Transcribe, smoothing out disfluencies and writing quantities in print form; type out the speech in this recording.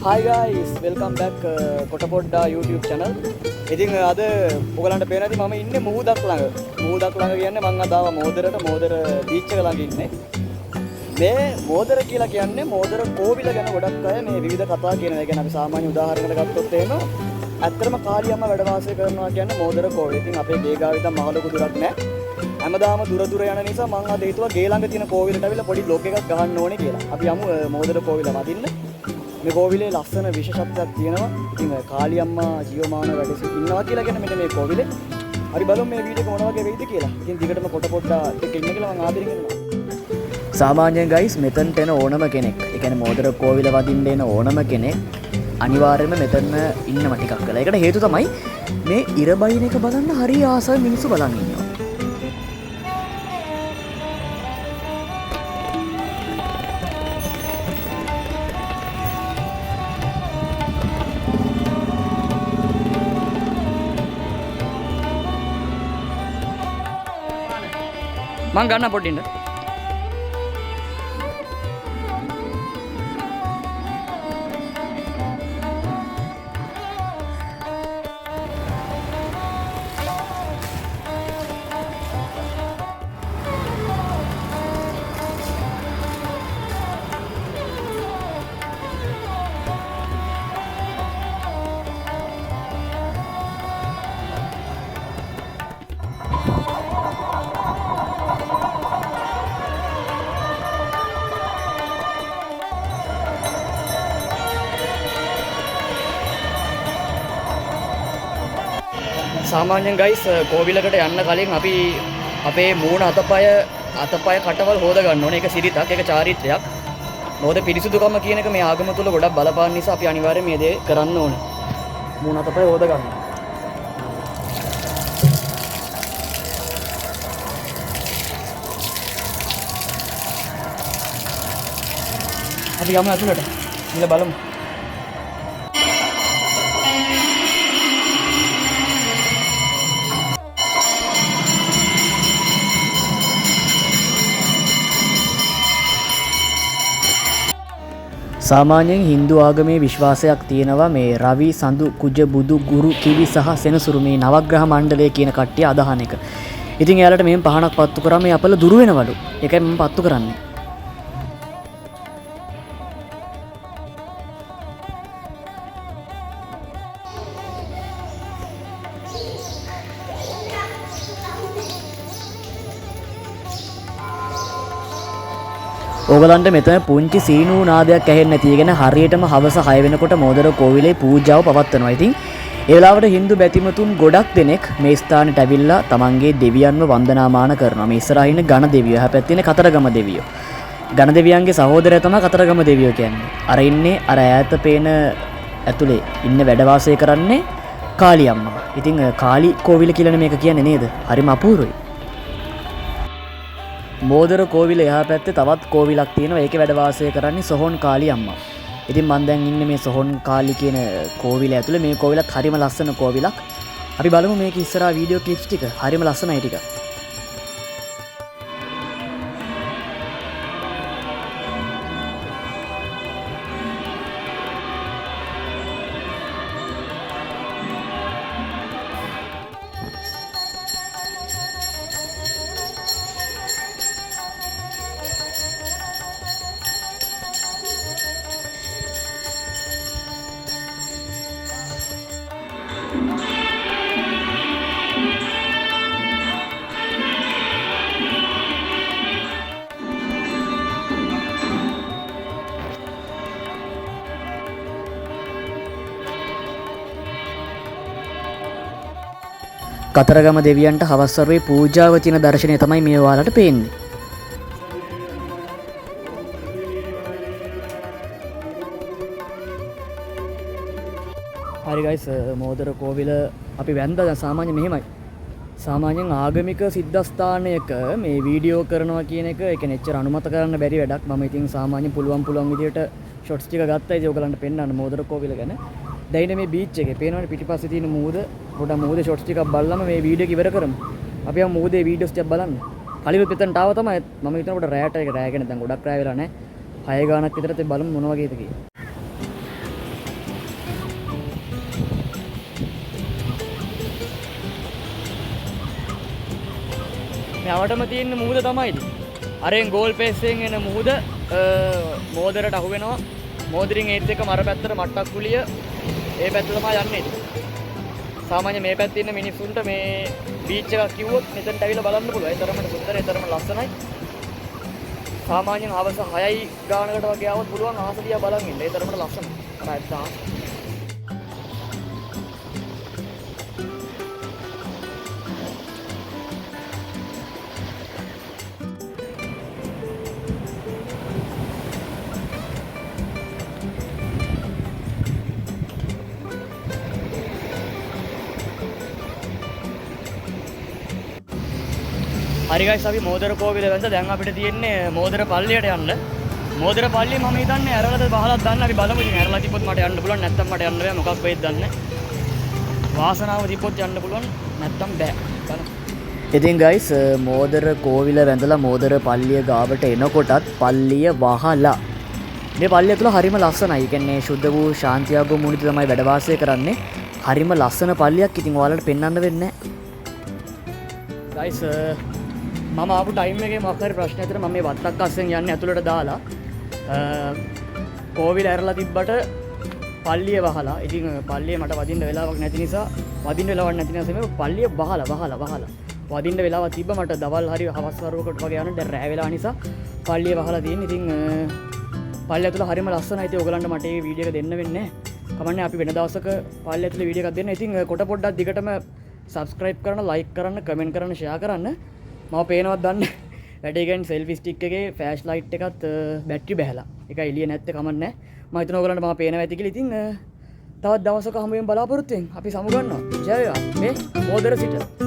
Hi guys, welcome back කොටපොඩ්ඩා YouTube channel. ඉතින් අද ඔයගලන්ට පේන ඇති මම ඉන්නේ මුහුදක් ළඟ. මුහුදක් ළඟ කියන්නේ මම අද ආවා මෝදර බීච් එක ළඟ ඉන්නේ. මේ මෝදර කියලා කියන්නේ මෝදර කෝවිල ගැන ගොඩක් අය මේ විවිධ කතා කියනවා. ඒ කියන්නේ අපි සාමාන්‍ය උදාහරණයකට ගත්තොත් එහෙම ඇත්තටම කාලියම්ම වැඩ වාසය කරනවා කියන්නේ මෝදර කෝවිල. ඉතින් අපේ ගේ ගාව ඉතින් මහ ලොකු දුරක් නැහැ. හැමදාම දුර යන නිසා මම අද හිතුවා ගේ ළඟ තියෙන කෝවිලට අවිලා පොඩි බ්ලොග් එකක් ගහන්න ඕනේ කියලා. අපි යමු මෝදර කෝවිල වදින්න. මේ කෝවිලේ ලස්සන විශේෂත්වයක් තියෙනවා. ඉතින් කාලියම්මා ජීවමාන වැඩ සිටිනවා කියලා කියන මෙන්න මේ කෝවිලේ. හරි බලමු මේ වීඩියෝ එක මොන වගේ වෙයිද කියලා. ඉතින් දිගටම කොටපොඩ්ඩා එක ඉන්න කියලා මම ආදරෙන් ඉන්නවා. සාමාන්‍යයෙන් ගයිස් මෙතනට එන ඕනම කෙනෙක්, ඒ කියන්නේ මෝදර කෝවිල වදින්න එන ඕනම කෙනෙක් අනිවාර්යයෙන්ම මෙතන ඉන්නම ටිකක් වෙලා. ඒකට හේතුව තමයි මේ ඉර බයින එක බලන්න හරි ආසයි මිනිස්සු බලන් ඉන්නවා. මං ගන්න පොඩ්ඩින්ද සාමාන්‍යයෙන් ගයිස් කෝවිලකට යන්න කලින් අපි අපේ මූණ අතපය කටවල් හොද ගන්න ඕනේ. ඒක සිරිතක්, ඒක චාරිත්‍රයක්. මොකද පිරිසුදුකම කියන එක මේ ආගම තුල ගොඩක් බලපාන නිසා අපි අනිවාර්යයෙන් මේ දේ කරන්න ඕනේ. මූණ අතපය හොද ගන්න. අපි යමු ඇතුළට. ඉන්න බලමු. සාමාන්‍යයෙන් හින්දු ආගමේ විශ්වාසයක් තියෙනවා මේ රවි සඳු කුජ බුදු ගුරු කිවි සහ සෙනසුරු මේ නවග්‍රහ මණ්ඩලය කියන කට්ටිය අදහන එක. ඉතින් එයාලට මෙහෙම පහනක් පත්තු කරාම මේ අපල දුරු වෙනවලු. ඒකයි මම පත්තු කරන්නේ. ඕගලන්ට මෙතන පුංචි සීනු නාදයක් ඇහෙන්නේ නැති. ඒ කියන්නේ හරියටම හවස 6 වෙනකොට මෝදර කෝවිලේ පූජාව පවත්වනවා. ඉතින් ඒ වෙලාවට Hindu බැතිමතුන් ගොඩක් දෙනෙක් මේ ස්ථානෙට ඇවිල්ලා තමන්ගේ දෙවියන්ව වන්දනාමාන කරනවා. මේ ඉස්සරහින් ඉන්න ගණ දෙවියෝ, එහා පැත්තේ ඉන්න කතරගම දෙවියෝ. ගණ දෙවියන්ගේ සහෝදරය තමයි කතරගම දෙවියෝ කියන්නේ. අර ඉන්නේ අර ඈත පේන ඇතුලේ ඉන්න වැඩ වාසය කරන්නේ කාලියම්මා. ඉතින් කාලි කෝවිල කියලානේ මේක කියන්නේ නේද? හරිම අපූර්වයි. මෝදර කෝවිල එහා පැත්තේ තවත් කෝවිලක් තියෙනවා. ඒකේ වැඩ වාසය කරන්නේ සොහොන් කාලියම්මා. ඉතින් මම දැන් ඉන්නේ මේ සොහොන් කාලි කියන කෝවිල ඇතුලේ. මේ කෝවිලත් හරිම ලස්සන කෝවිලක්. අපි බලමු මේක ඉස්සරහා වීඩියෝ ක්ලිප්ස් ටික. හරිම ලස්සනයි ටික. කතරගම දෙවියන්ට හවස් වරුවේ පූජාව තියෙන දර්ශනය තමයි මේ ඔයාලට පේන්නේ. හරි ගයිස්, මෝදර කෝවිල අපි වැන්දා. දැන් සාමාන්‍යයෙන් මෙහෙමයි. සාමාන්‍යයෙන් ආගමික සිද්ධාස්ථානයක මේ වීඩියෝ කරනවා කියන එක ඒ කියන්නේ එච්චර අනුමත කරන්න බැරි වැඩක්. මම ඉතින් සාමාන්‍යයෙන් පුළුවන් විදියට ෂොට්ස් ටික ගත්තා. ඉතින් ඔයගලන්ට පෙන්නන්න මෝදර කෝවිල ගැන. දැන් මේ බීච් එකේ පේනවනේ පිටිපස්සේ තියෙන මූද. පොඩ්ඩක් මූදේ ෂොට්ස් ටිකක් බලලම මේ වීඩියෝ එක ඉවර කරමු. අපි යමු මූදේ වීඩියෝස් ටික බලන්න. කලින් මෙතනට ආව තමයි මම හිතනකොට රැයට ඒක රැය ගැන දැන් ගොඩක් රැය වෙලා නැහැ. 6 ගානක් විතර තේ බලමු මොන වගේද කියලා. මෙවටම තියෙන මුහුද තමයි ඉතින්. අරෙන් ගෝල් පේස්යෙන් එන මුහුද මෝදරට අහු වෙනවා. මෝදරින් ඒත් එක්ක මර පැත්තට මට්ටක් කුලිය ඒ පැත්ත තමයි යන්නේ ඉතින්. සාමාන්‍ය මේ පැත්තේ ඉන්න මිනිස්සුන්ට මේ බීච් එකක් කිව්වොත් මෙතනට ඇවිල්ලා බලන්න පුළුවන්. ඒ තරමට සුන්දරයි, ඒ තරමට ලස්සනයි. සාමාන්‍යයෙන් හවස 6යි ගානකට වගේ આવොත් පුළුවන් ආස දිහා බලන් ඉන්න. ඒ තරමට ලස්සනයි. නැත්තා. හරි ගයිස් අපි මෝදර කෝවිල වැඳ දැන් අපිට තියෙන්නේ මෝදර පල්ලියට යන්න. මෝදර පල්ලිය මම හිතන්නේ ඇරලාද බහලක් දාන්න අපි බලමු. ඉතින් ඇරලා තිබ්බොත් මට යන්න පුළුවන්, නැත්නම් මට යන්න බෑ. මොකක් වෙයිද දන්නේ නැහැ. වාසනාව තිබ්බොත් යන්න පුළුවන්, නැත්නම් බෑ. බලමු. ඉතින් ගයිස් මෝදර කෝවිල වැඳලා මෝදර පල්ලිය ගාවට එනකොටත් පල්ලිය වහලා. මේ පල්ලිය තුල හරිම ලස්සනයි. ඒ කියන්නේ සුද්ධ වූ ශාන්තියාගෝ මුනිත තමයි වැඩ වාසය කරන්නේ. හරිම ලස්සන පල්ලියක්. ඉතින් ඔයාලට පෙන්වන්න වෙන්නේ නැහැ. ගයිස් මම ආපු ටයිම් එකේ මොකක් හරි ප්‍රශ්න ඇතර මම මේ වත්තක් අස්සෙන් යන්නේ ඇතුළට දාලා කෝවිල ඇරලා තිබ්බට පල්ලිය වහලා. ඉතින් පල්ලිය මට වදින්න වෙලාවක් නැති නිසා වදින්න වෙලාවක් නැති නිසා මේ පල්ලිය වහලා වදින්න වෙලාවක් තිබ්බ මට දවල් හරි හවස් වරුවකට වගේ යන දැන් රෑ වෙලා නිසා පල්ලිය වහලා තියෙන්නේ. ඉතින් පල්ලිය ඇතුළ හරිම ලස්සනයි. ඉතින් ඔයගලන්ට මට මේ වීඩියෝ එක දෙන්න වෙන්නේ නැහැ. කමන්නේ අපි වෙන දවසක පල්ලිය ඇතුළේ වීඩියෝ එකක් දෙන්න. ඉතින් කොට පොඩ්ඩක් දිගටම subscribe කරන්න, like කරන්න, comment කරන්න, share කරන්න. මම පේනවත් දන්නේ වැඩේ කියන්නේ සෙල්ෆි ස්ටික් එකේ ෆ්ලෑෂ් ලයිට් එකත් බැටරි බැහැලා. ඒක එළිය නැත්තේ කමක් නැහැ. මම හිතනවා ඔයගලන්ට මම පේනවා ඇති කියලා. ඉතින් තවත් දවසක හමු වෙන බලාපොරොත්තු වෙන්න අපි සමු ගන්නවා. ජය වේවා. මේ මෝදර සිට